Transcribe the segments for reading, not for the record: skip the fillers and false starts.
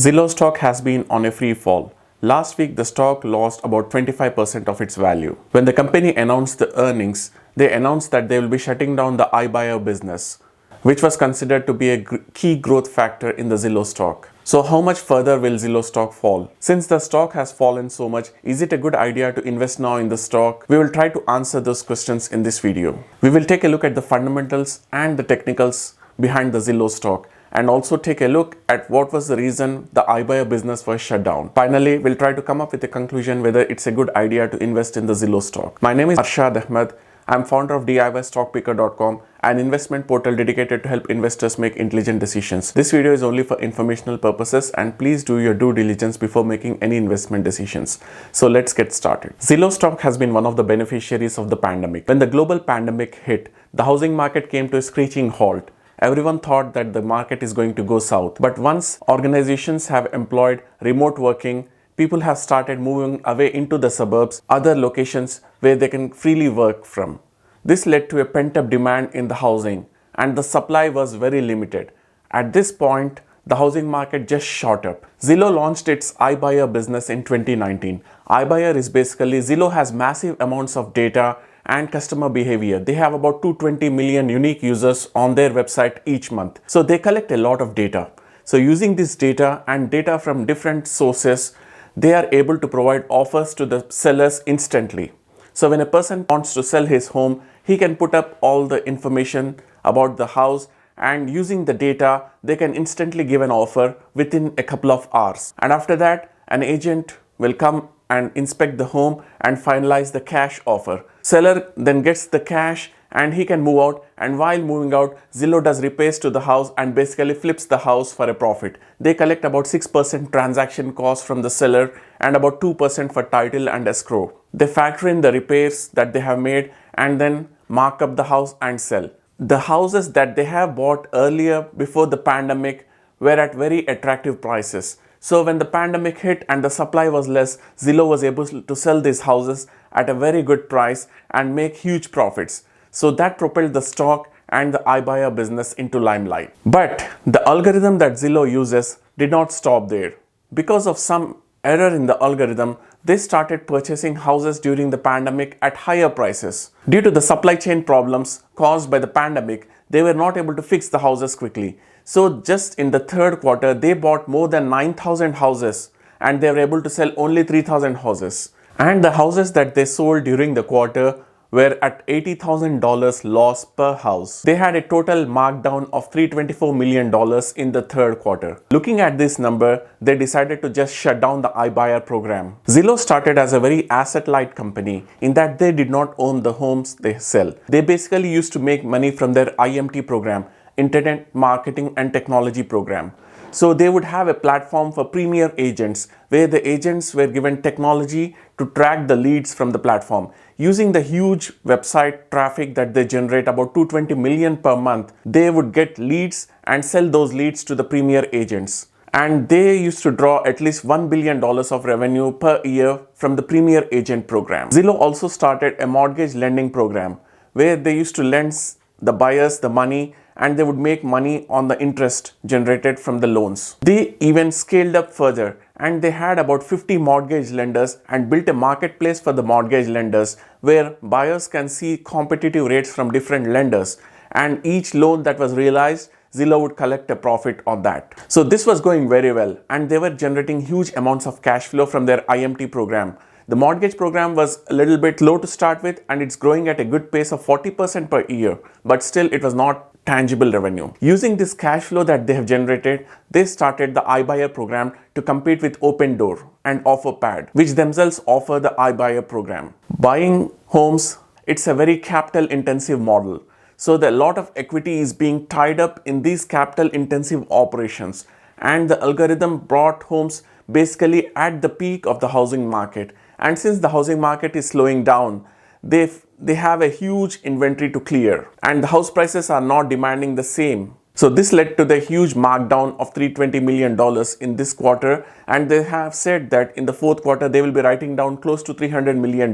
Zillow stock has been on a free fall. Last week, the stock lost about 25% of its value. When the company announced the earnings, they announced that they will be shutting down the iBuyer business, which was considered to be a key growth factor in the Zillow stock. So how much further will Zillow stock fall? Since the stock has fallen so much, is it a good idea to invest now in the stock? We will try to answer those questions in this video. We will take a look at the fundamentals and the technicals behind the Zillow stock, and also take a look at what was the reason the iBuyer business was shut down. Finally, we'll try to come up with a conclusion whether it's a good idea to invest in the Zillow stock. My name is Arshad Ahmed. I'm founder of DIYstockpicker.com, an investment portal dedicated to help investors make intelligent decisions. This video is only for informational purposes, and please do your due diligence before making any investment decisions. So let's get started. Zillow stock has been one of the beneficiaries of the pandemic. When the global pandemic hit, the housing market came to a screeching halt. Everyone thought that the market is going to go south. But once organizations have employed remote working, people have started moving away into the suburbs, other locations where they can freely work from. This led to a pent-up demand in the housing, and the supply was very limited. At this point, the housing market just shot up. Zillow launched its iBuyer business in 2019. iBuyer is basically, Zillow has massive amounts of data and customer behavior. They have about 220 million unique users on their website each month. So they collect a lot of data. So using this data and data from different sources, they are able to provide offers to the sellers instantly. So when a person wants to sell his home, he can put up all the information about the house, and using the data, they can instantly give an offer within a couple of hours. And after that, an agent will come and inspect the home and finalize the cash offer. Seller then gets the cash and he can move out, and while moving out, Zillow does repairs to the house and basically flips the house for a profit. They collect about 6% transaction cost from the seller and about 2% for title and escrow. They factor in the repairs that they have made and then mark up the house and sell. The houses that they have bought earlier before the pandemic were at very attractive prices. So when the pandemic hit and the supply was less, Zillow was able to sell these houses at a very good price and make huge profits. So that propelled the stock and the iBuyer business into limelight. But the algorithm that Zillow uses did not stop there. Because of some error in the algorithm, they started purchasing houses during the pandemic at higher prices. Due to the supply chain problems caused by the pandemic, they were not able to fix the houses quickly. So just in the third quarter, they bought more than 9,000 houses and they were able to sell only 3,000 houses. And the houses that they sold during the quarter were at $80,000 loss per house. They had a total markdown of $324 million in the third quarter. Looking at this number, they decided to just shut down the iBuyer program. Zillow started as a very asset-light company in that they did not own the homes they sell. They basically used to make money from their IMT program, Internet Marketing and Technology program. So they would have a platform for premier agents where the agents were given technology to track the leads from the platform. Using the huge website traffic that they generate, about 220 million per month, they would get leads and sell those leads to the premier agents. And they used to draw at least $1 billion of revenue per year from the premier agent program. Zillow also started a mortgage lending program where they used to lend the buyers the money and they would make money on the interest generated from the loans. They even scaled up further and they had about 50 mortgage lenders and built a marketplace for the mortgage lenders where buyers can see competitive rates from different lenders, and each loan that was realized, Zillow would collect a profit on that. So this was going very well and they were generating huge amounts of cash flow from their IMT program. The mortgage program was a little bit low to start with and it's growing at a good pace of 40% per year, but still it was not tangible revenue. Using this cash flow that they have generated, they started the iBuyer program to compete with Opendoor and OfferPad, which themselves offer the iBuyer program. Buying homes, it's a very capital intensive model. So a lot of equity is being tied up in these capital intensive operations, and the algorithm brought homes basically at the peak of the housing market. And since the housing market is slowing down, they have a huge inventory to clear and the house prices are not demanding the same. So this led to the huge markdown of $320 million in this quarter, and they have said that in the fourth quarter they will be writing down close to $300 million.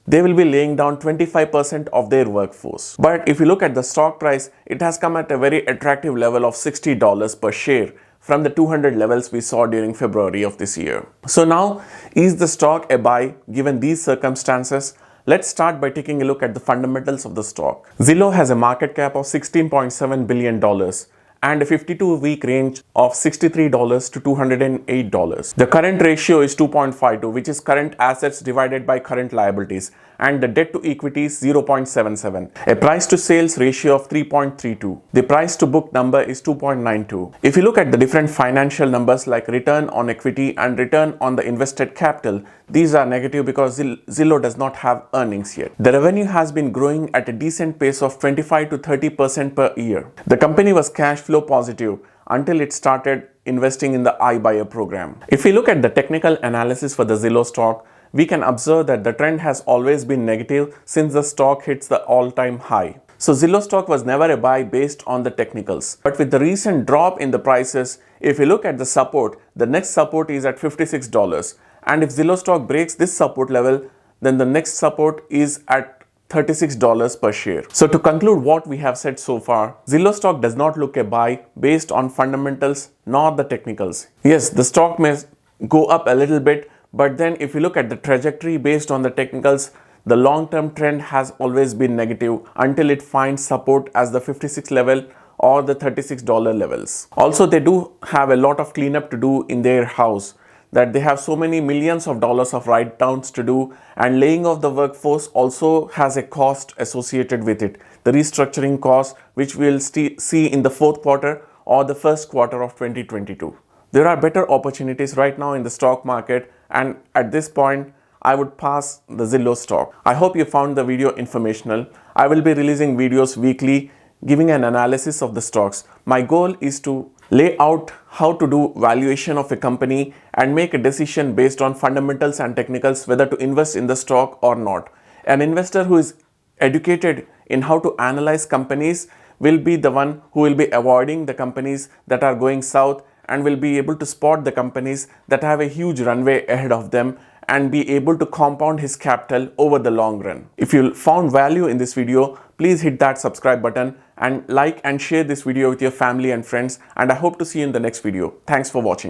They will be laying down 25% of their workforce. But if you look at the stock price, it has come at a very attractive level of $60 per share, from the 200 levels we saw during February of this year. So now, is the stock a buy given these circumstances? Let's start by taking a look at the fundamentals of the stock. Zillow has a market cap of $16.7 billion and a 52-week range of $63 to $208. The current ratio is 2.52, which is current assets divided by current liabilities, and the debt to equity is 0.77. A price to sales ratio of 3.32. The price to book number is 2.92. If you look at the different financial numbers like return on equity and return on the invested capital, these are negative because Zillow does not have earnings yet. The revenue has been growing at a decent pace of 25 to 30% per year. The company was cash flow positive until it started investing in the iBuyer program. If we look at the technical analysis for the Zillow stock, we can observe that the trend has always been negative since the stock hits the all-time high. So Zillow stock was never a buy based on the technicals. But with the recent drop in the prices, if you look at the support, the next support is at $56. And if Zillow stock breaks this support level, then the next support is at $36 per share. So to conclude what we have said so far, Zillow stock does not look a buy based on fundamentals nor the technicals. Yes, the stock may go up a little bit, but then if you look at the trajectory based on the technicals, the long-term trend has always been negative until it finds support as the 56 level or the $36 levels. Also, they do have a lot of cleanup to do in their house, that they have so many millions of dollars of write-downs to do, and laying off the workforce also has a cost associated with it. The restructuring cost, which we'll see in the fourth quarter or the first quarter of 2022. There are better opportunities right now in the stock market, and at this point, I would pass the Zillow stock. I hope you found the video informational. I will be releasing videos weekly giving an analysis of the stocks. My goal is to lay out how to do valuation of a company and make a decision based on fundamentals and technicals whether to invest in the stock or not. An investor who is educated in how to analyze companies will be the one who will be avoiding the companies that are going south and will be able to spot the companies that have a huge runway ahead of them and be able to compound his capital over the long run. If you found value in this video, please hit that subscribe button and like and share this video with your family and friends, and I hope to see you in the next video. Thanks for watching.